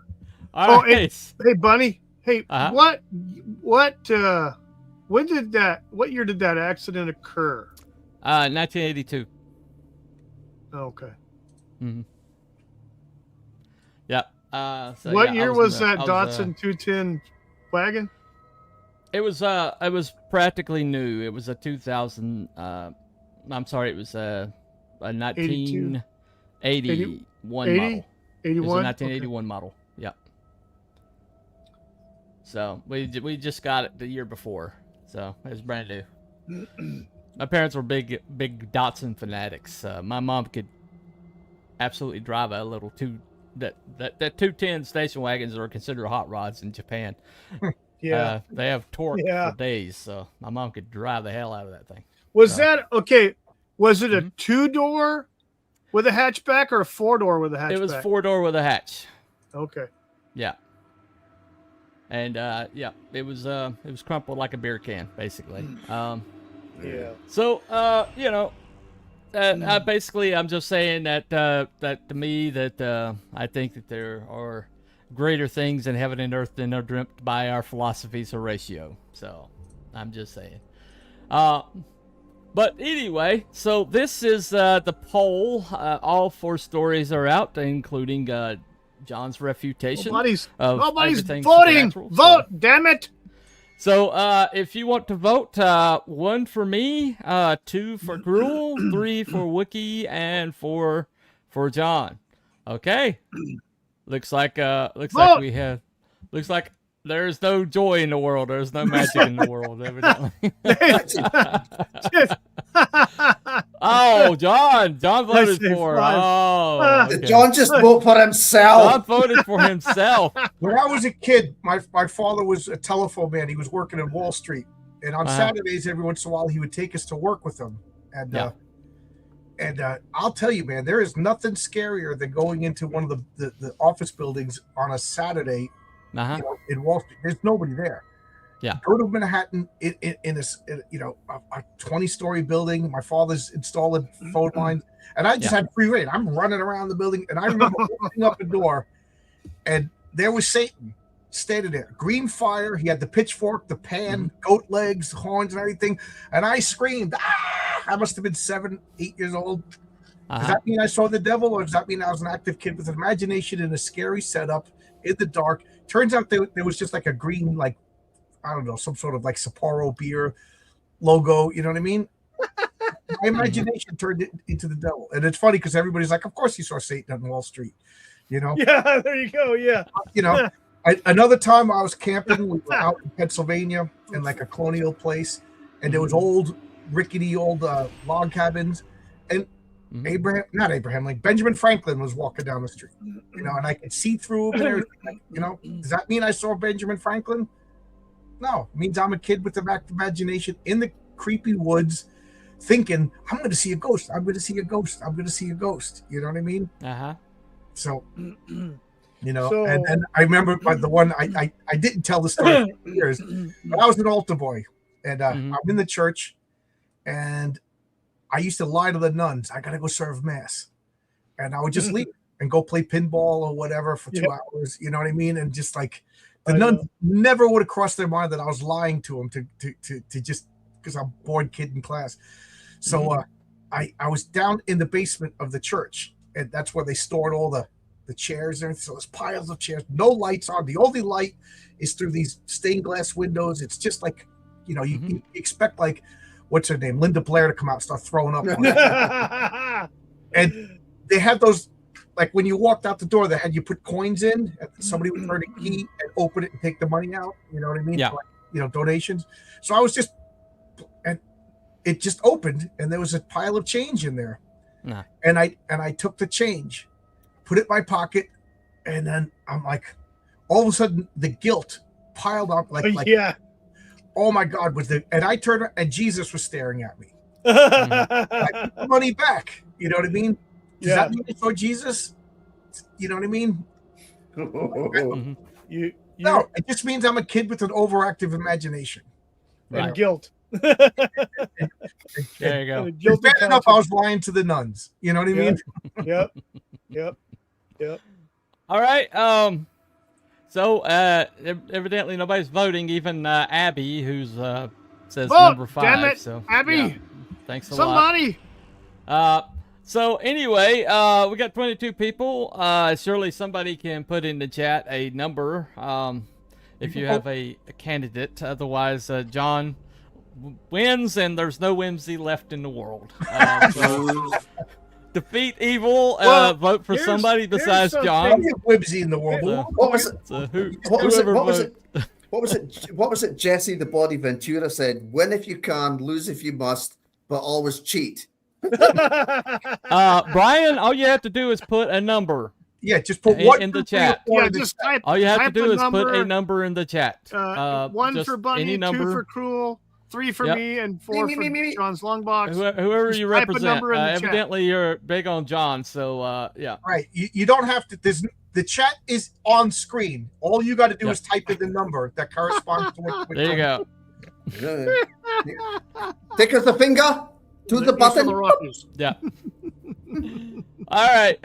All right. Hey, Bunny. Hey, what year did that accident occur? 1982. Okay. Mm-hmm. Yeah. What year was that Datsun 210 wagon? It was practically new. It was a 2000. I'm sorry. It was a 1981 model. 81. It was a 1981 model. Yeah. So we just got it the year before. So it was brand new. My parents were big Datsun fanatics. My mom could absolutely drive a little that 210 station wagons are considered hot rods in Japan. Yeah. They have torque for days, so my mom could drive the hell out of that thing. Was that okay? Was it a 2-door with a hatchback or a 4-door with a hatchback? It was 4-door with a hatch. Okay. Yeah. And it was crumpled like a beer can, basically. Yeah. So basically, I'm just saying that to me that I think that there are greater things in heaven and earth than are dreamt by our philosophies Horatio. So I'm just saying. But anyway, so this is the poll. All 4 stories are out, including John's refutation. Nobody's voting. Vote, damn it! So if you want to vote, 1 for me, 2 for Gruel, 3 for Wookie, and 4 for John. Okay. Looks like we have. Looks like there's no joy in the world. There's no magic in the world, evidently. Oh, John voted for. Oh, okay. John just vote for himself. John voted for himself. When I was a kid, my father was a telephone man. He was working in Wall Street, and on Saturdays, every once in a while, he would take us to work with him. And I'll tell you, man, there is nothing scarier than going into one of the office buildings on a Saturday in Wall Street. There's nobody there. Yeah. Go to Manhattan in a 20-story building. My father's installing phone lines, and I just had free reign. I'm running around the building, and I remember opening up a door, and there was Satan standing there. Green fire. He had the pitchfork, the pan, goat legs, horns, and everything. And I screamed, ah! I must have been 7, 8 years old. Does that mean I saw the devil, or does that mean I was an active kid with an imagination in a scary setup in the dark? Turns out there was just like a green, like, I don't know, some sort of like Sapporo beer logo. You know what I mean? My imagination turned it into the devil. And it's funny because everybody's like, of course you saw Satan on Wall Street. You know? Yeah, there you go. Yeah. You know, another time I was camping, we were out in Pennsylvania in like a colonial place, and there was rickety old log cabins, and like Benjamin Franklin was walking down the street, you know, and I could see through him and everything. You know, does that mean I saw Benjamin Franklin? No, it means I'm a kid with an active imagination in the creepy woods, thinking I'm going to see a ghost. I'm going to see a ghost. I'm going to see a ghost. You know what I mean? So, you know, and I remember the one I didn't tell the story for years, but I was an altar boy, and I'm in the church, and I used to lie to the nuns. I got to go serve mass, and I would just leave and go play pinball or whatever for 2 hours. You know what I mean? And just like the nuns never would have crossed their mind that I was lying to them to just because I'm a bored kid in class. So I was down in the basement of the church, and that's where they stored all the chairs and everything. So there's piles of chairs, no lights on. The only light is through these stained glass windows. It's just like, you know, you expect like, what's her name, Linda Blair, to come out and start throwing up on it. And they had those, like when you walked out the door, they had you put coins in, and somebody would turn a key and open it and take the money out. You know what I mean? Yeah. For, like, you know, donations. So I was just, and it just opened, and there was a pile of change in there. Nah. And I took the change, put it in my pocket, and then I'm like, all of a sudden the guilt piled up like oh my God, and I turned around and Jesus was staring at me. I put the money back. You know what I mean? Does that mean I saw Jesus? You know what I mean? No, it just means I'm a kid with an overactive imagination. And guilt. There you go. It's bad enough I was lying to the nuns. You know what I mean? Yep. All right. So evidently nobody's voting. Even Abby, who's says number 5. Damn it, so Abby. Thanks a Somebody. lot. So anyway, we got 22 people. Surely somebody can put in the chat a number if you have a candidate. Otherwise, John wins, and there's no whimsy left in the world. So defeat evil. Vote for somebody besides John. Whimsy in the world. What was it? Jesse the Body Ventura said, "Win if you can, lose if you must, but always cheat." Brian, all you have to do is put a number. Yeah, just put one in the chat. Yeah, just type. All you have to do is number, put a number in the chat. 1 for Bunny, 2 for Cruel, 3 for me, and 4 for John's long box. Whoever you type a represent. number in the chat. Evidently, you're big on John, so yeah. Right. You don't have to. The chat is on screen. All you got to do is type in the number that corresponds to what. There you go. Take us the finger to the button. Yeah. All right.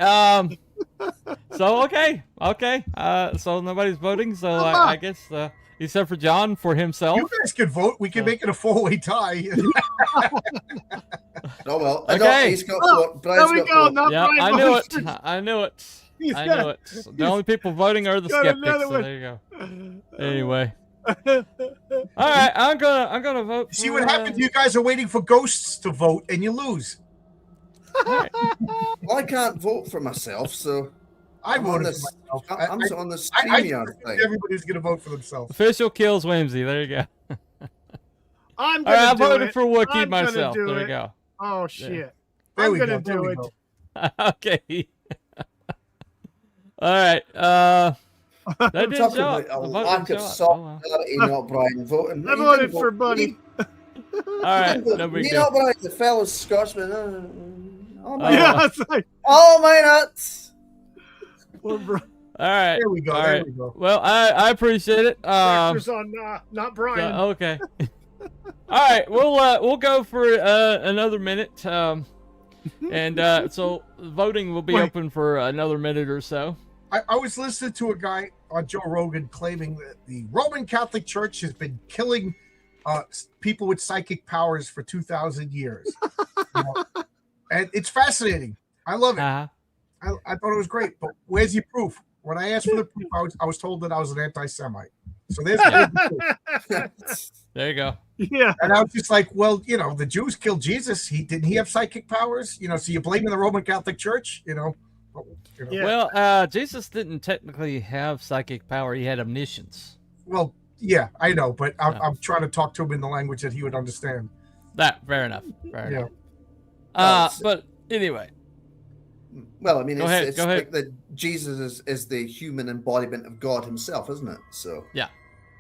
So okay. So nobody's voting. So I guess except for John for himself. You guys can vote. We can make it a 4-way tie. Oh well. Okay. There we go. Yeah, I knew it. The only people voting are the skeptics. So there you go. Anyway. All right, I'm gonna vote. For, See what happens? You guys are waiting for ghosts to vote, and you lose. Well, I can't vote for myself, so I I'm on voted this. for myself. I'm on the I StreamYard thing. everybody's going to vote for themselves. Official kills Whimsy. There you go. I'm All right, I gonna do voted it. for Wookiee I'm gonna myself. do There you it. go. Oh shit! There I'm we gonna go. There do we it. go. Okay. All right. That didn't Talking show about up. a The vote lack didn't of show up. Oh, well. solidarity, not Brian voting. I He voted didn't for vote Buddy. All right. No big Me, deal. not Brian, the fellow Scotsman. Oh my, Yeah, it's like, oh my nuts! we're All right. There we go. All There right. we go. Well, I appreciate it. tractors on not Brian. Okay. All right, we'll go for another minute, and so voting will be Wait. open for another minute or so. I was listening to a guy on Joe Rogan claiming that the Roman Catholic Church has been killing people with psychic powers for 2,000 years. You know? And it's fascinating. I love it. Uh-huh. I thought it was great. But where's your proof? When I asked for the proof, I was told that I was an anti-Semite. So there's the proof. There you go. Yeah. And I was just like, well, you know, the Jews killed Jesus. Didn't he have psychic powers? You know, so you're blaming the Roman Catholic Church? You know. Yeah. Well, Jesus didn't technically have psychic power; he had omniscience. Well, yeah, I know, but I'm trying to talk to him in the language that he would understand. That fair enough. Fair Yeah. enough. But anyway, Well, I mean, Go it's ahead. like that Jesus is the human embodiment of God himself, isn't it? So yeah.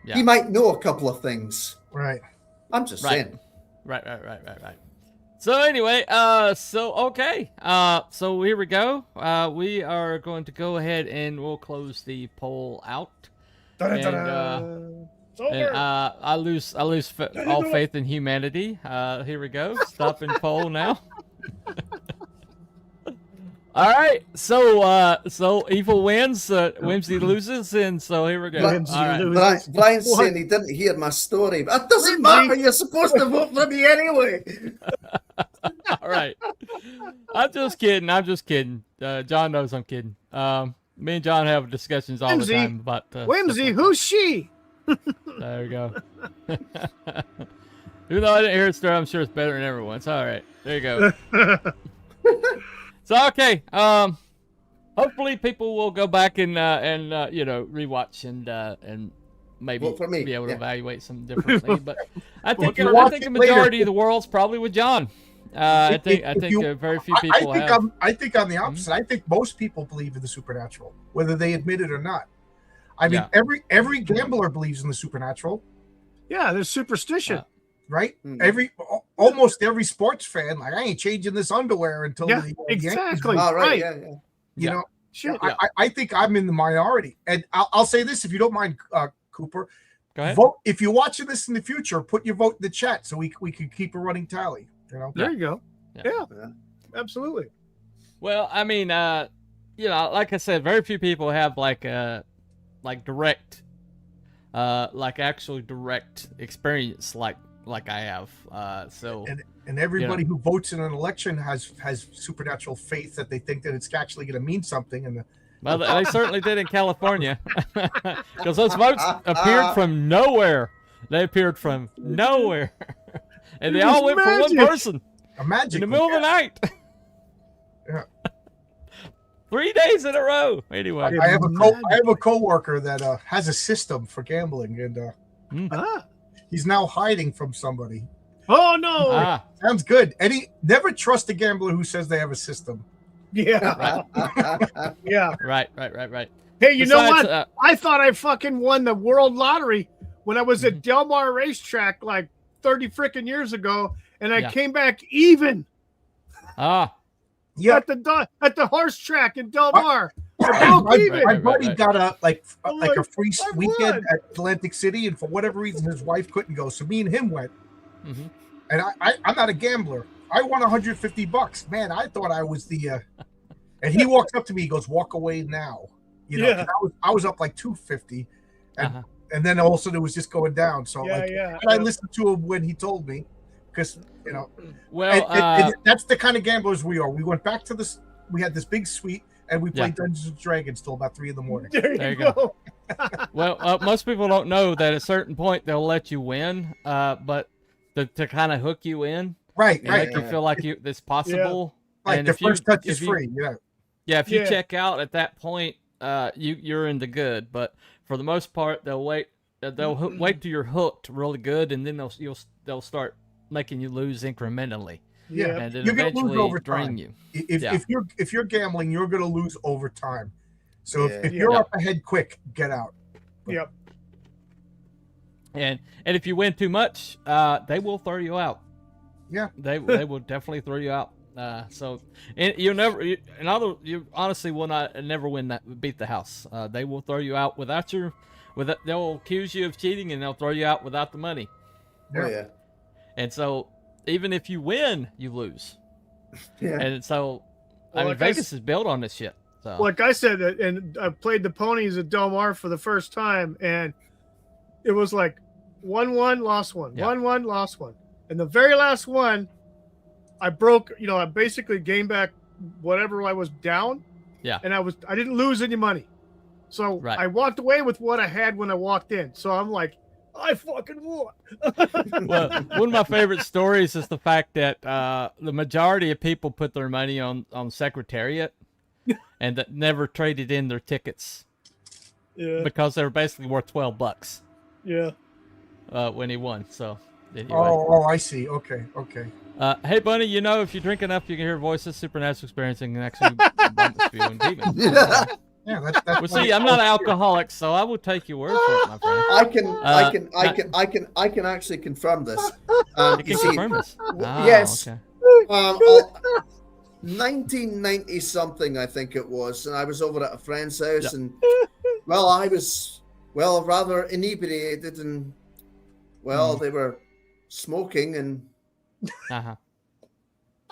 he might know a couple of things. Right. I'm just Right. saying. Right. So anyway, okay. So here we go. We are going to go ahead and we'll close the poll out. And, It's over. And I lose all faith in humanity. Here we go. Stopping poll now. All right. So evil wins. Whimsy loses, and so here we go. Whimsy All right. loses. Brian's What? saying he didn't hear my story. That doesn't matter. You're supposed to vote for me anyway. All right. I'm just kidding. John knows I'm kidding. Me and John have discussions all Whimsy. the time about Whimsy, stuff like who's she? that. There we go. Even though I didn't hear it story, I'm sure it's better than everyone's. All right. There you go. So okay. Hopefully people will go back and rewatch and maybe Vote for me. be able to Yeah. evaluate some differently. But I think you I watch think it the majority later- of the world's probably with John. I think very few people have. I think I'm the opposite. I think most people believe in the supernatural, whether they admit it or not. I mean, Yeah. every gambler believes in the supernatural, Yeah, there's superstition. right? Mhm. Almost every sports fan, like, I ain't changing this underwear until Yeah, the Yankees exactly. win. All right. Right. Yeah. You Yeah. know, Shit. Yeah. I think I'm in the minority, and I'll say this, if you don't mind, Cooper, Go ahead. vote if you're watching this in the future. Put your vote in the chat so we can keep a running tally. You know, There you go. Yeah. Yeah, Yeah. absolutely. Well, I mean, like I said, very few people have like direct, actually direct experience like I have. So and everybody who votes in an election has supernatural faith that they think that it's actually going to mean something. And well, they certainly did in California, because those votes appeared from nowhere. They appeared from nowhere, and they It all was went for one magic. person imagine in the middle of the night. Yeah. 3 days in a row. Anyway. I have a coworker that has a system for gambling, and Ah. he's now hiding from somebody. Oh no. Ah, Sounds good. And he never trust a gambler who says they have a system. Yeah. Yeah. right. Hey, you know Besides, what? I thought I fucking won the world lottery when I was at Del Mar racetrack like 30 freaking years ago, and I Yeah. came back even Yeah, at the horse track in Del Mar. I my, broke even. my buddy got a I'm like a like, free I weekend won. at Atlantic City, and for whatever reason, his wife couldn't go, so me and him went. Mhm. And I'm not a gambler. I won $150. Man, I thought I was the. And he walks up to me. He goes, "Walk away now." You know, Yeah. 'cause I was up like 250, and Uh-huh. and then all of a sudden it was just going down. So Yeah, like, yeah. and I listened to him when he told me, because you know, Well, and that's the kind of gamblers we are. We went back to this. We had this big suite, and we played Dungeons and Dragons till about 3 a.m. There There you you go. Well, most people don't know that at a certain point they'll let you win, but to kind of hook you in, Right, and right. make you feel like it's possible. Like And the if you, first touch is if you, free. Yeah. yeah, if you Yeah. check out at that point, you're in the good. But for the most part, they'll wait. They'll wait till you're hooked really good, and then they'll start making you lose incrementally, Yeah. and then You're gonna lose eventually over drain time. you. If you're gambling, you're gonna lose over time. So if Yeah. you're Yeah. up ahead quick, get out. Yep. And if you win too much, they will throw you out. Yeah. They will definitely throw you out. So and you honestly will not never beat the house. They will throw you out they'll accuse you of cheating, and they'll throw you out without the money. Oh, yeah. And so even if you win, you lose. Yeah. And so Well, I mean, like Vegas is built on this shit. So Like I said, and I played the ponies at Del Mar for the first time, and it was like 1-1, lost one, Yeah. 1-1, lost one, and the very last one, I broke. I basically gained back whatever I was down. Yeah. And I didn't lose any money, so Right. I walked away with what I had when I walked in. So I'm like, I fucking won. well, one of my favorite stories is the fact that the majority of people put their money on Secretariat and that never traded in their tickets Yeah. because they were basically worth $12 Yeah. when he won. So anyway. Oh, I see. Okay. Hey, Bunny, if you drink enough, you can hear voices, supernatural experiencing, and actually spewing demons. Yeah, that's Well, see, I'm not an alcoholic, so I will take your word for it, my friend. I can actually confirm this. You You can see, confirm this. Ah, yes. Okay. 1990 something, I think it was, and I was over at a friend's house, Yeah. and I was rather inebriated, and they were smoking and Uh-huh.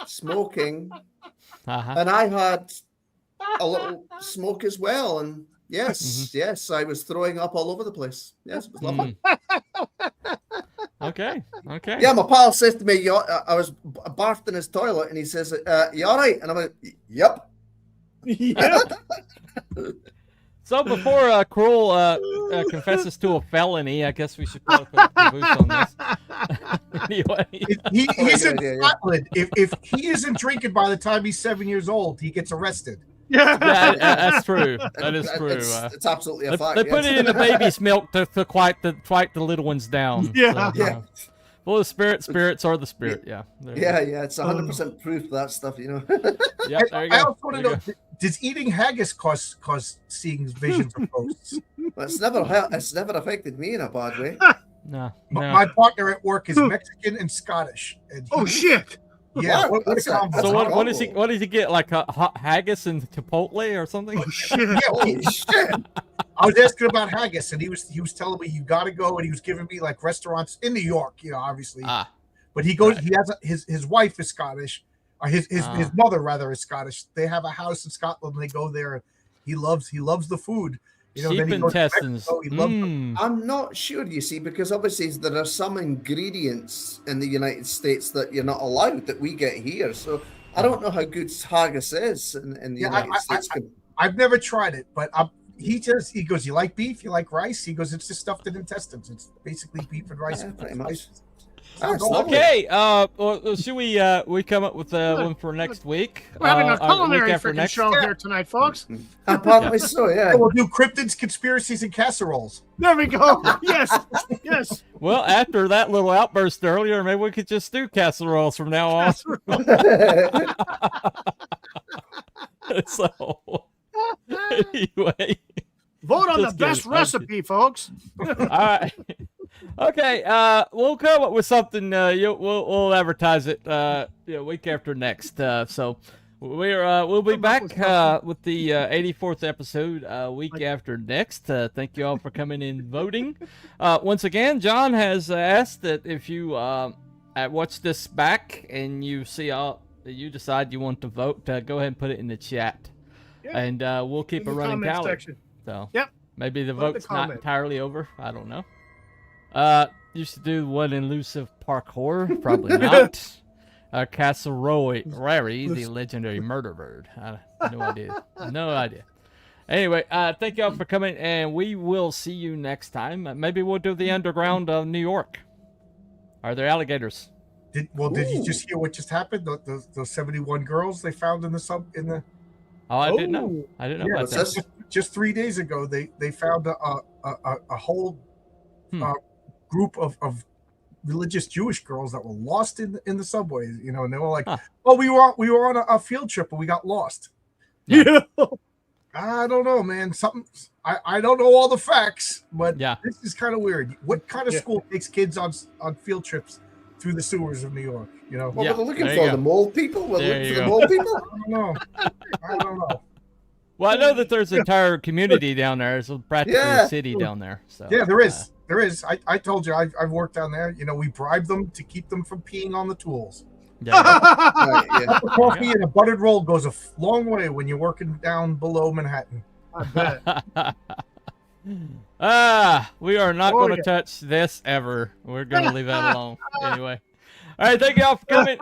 smoking, Uh-huh. and I had a little smoke as well, and yes, I was throwing up all over the place. Yes, it was lovely. Okay. Yeah, my pal says to me, I was barfed in his toilet, and he says, you all right? And I'm like, yep. Yeah. So before Cruel confesses to a felony, I guess we should probably put a caboose on this. Anyway. He's in Yeah. Scotland. If he isn't drinking by the time he's 7 years old, he gets arrested. Yeah, that's true. That is true. It's absolutely a fact. They put it in the baby's milk to quiet the little ones down. Yeah. Yeah. Well, the spirits are the spirit. Yeah. There you Yeah, yeah, it's 100% proof that stuff, go. Yeah, there you I go. also want to know: does eating haggis cause seeing visions of ghosts? It's never affected me in a bad way. No. My partner at work is Mexican and Scottish. And Oh shit. Yeah. What? What a That's a- combo. So That's what does he get? Like a hot haggis and Chipotle or something? Oh shit. Yeah, Holy shit! I was asking about haggis, and he was telling me you got to go, and he was giving me like restaurants in New York, obviously. But he goes. Right. He has his wife is Scottish, or his mother rather is Scottish. They have a house in Scotland. And they go there. And he loves the food. Sheep then he goes to intestines. Mexico, he loves the I'm not sure, you see, because obviously there are some ingredients in the United States that you're not allowed that we get here. So I don't know how good haggis is in the United States. I've never tried it, but he goes, you like beef? You like rice? He goes, it's just stuffed in intestines. It's basically beef and rice. Yeah, pretty much. Sounds That's lovely. Okay. Well, should we come up with one for next week? We're having a Or culinary week after freaking next? show here tonight, folks. Apparently so, yeah. We'll do cryptids, conspiracies, and casseroles. There we go. Yes. Yes. Well, after that little outburst earlier, maybe we could just do casseroles from now on. So, anyway. Vote on the Just best kidding. recipe, folks. All right. Okay. We'll come up with something. We'll advertise it. Week after next. So we'll be back with the 84th episode week after next. Thank you all for coming in voting. Once again, John has asked that if you watch this back and you see you decide you want to vote, go ahead and put it in the chat, and we'll keep a running tally. Section. So Yep. maybe the Put the vote's not comment. entirely over. I don't know. Used to do one elusive parkour, probably not. Casserole, Rary, the legendary murder bird. No idea. No idea. Anyway, thank y'all for coming, and we will see you next time. Maybe we'll do the underground of New York. Are there alligators? Did you just hear what just happened? Those 71 girls they found in the Oh, I didn't know. I didn't know about that. Just 3 days ago, they found a whole group of religious Jewish girls that were lost in the subways. You know, and they were like, "Oh, we were on a field trip and we got lost." Yeah. I don't know, man. I don't know all the facts, but this is kind of weird. What kind of school takes kids on field trips through the sewers of New York? You know, what were they looking for? The mole people? We're looking for the mole people? I don't know. Well, I know that there's an entire community down there. It's practically a city down there. So yeah, there is. There is. I told you I've worked down there. You know, we bribe them to keep them from peeing on the tools. Yeah. Coffee and a buttered roll goes a long way when you're working down below Manhattan. I bet. We are not going to touch this ever. We're going to leave that alone. Anyway. All right, thank y'all for coming.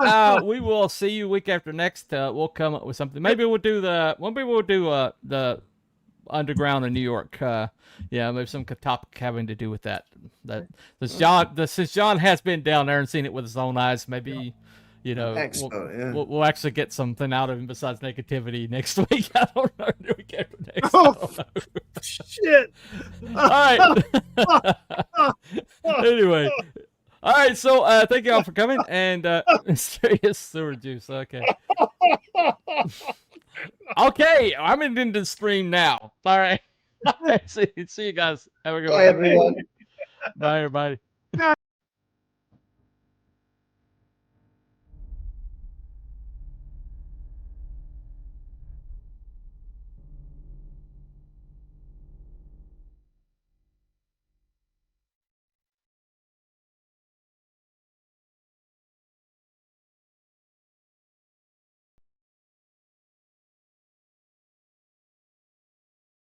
We will see you week after next. We'll come up with something. Maybe we'll do the underground in New York. Maybe some topic having to do with that. Since John has been down there and seen it with his own eyes, maybe we'll actually get something out of him besides negativity next week. I don't know. The week after next. Oh, shit! All right. Anyway. All right, so thank you all for coming, and mysterious sewer juice. Okay. Okay, I'm into the stream now. All right. See you guys. Have a good one. Bye, everyone. Bye, everybody.